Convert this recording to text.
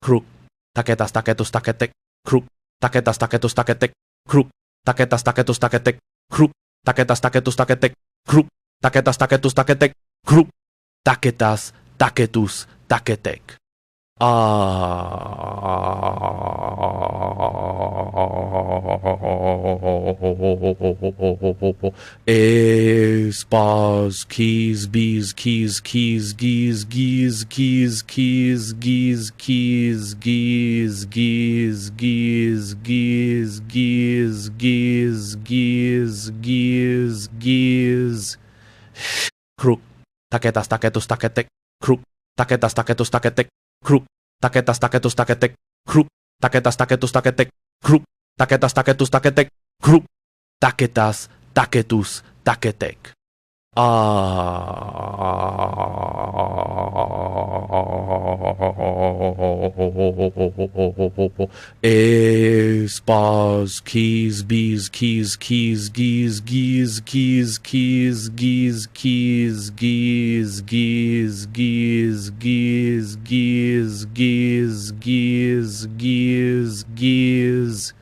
kruk, taketas taketus taketek, kruk, taketas taketus taketek, kruk, taketas taketus taketek, kruk, taketas taketus taketek, kruk, taketas taketus taketek, kruk, taketas taketus taketek. Spas, keys, bees, keys, keys, geese, geese, keys, keys, geese, keys, geese, geese, geese, geese, geese, geese, geese, geese, geese. Kruk, taketas taketus taketek, kruk, taketas taketus taketek, kruk, taketas taketus taketek, kruk, taketas taketus taketek, kruk, taketas taketus taketek, kruk, taketas taketus taketek. Spas, keys, bees, keys, keys, geese, geese, keys, keys, geese, keys, geese, geese, geese, geese, geese, geese, geese, geese, geese.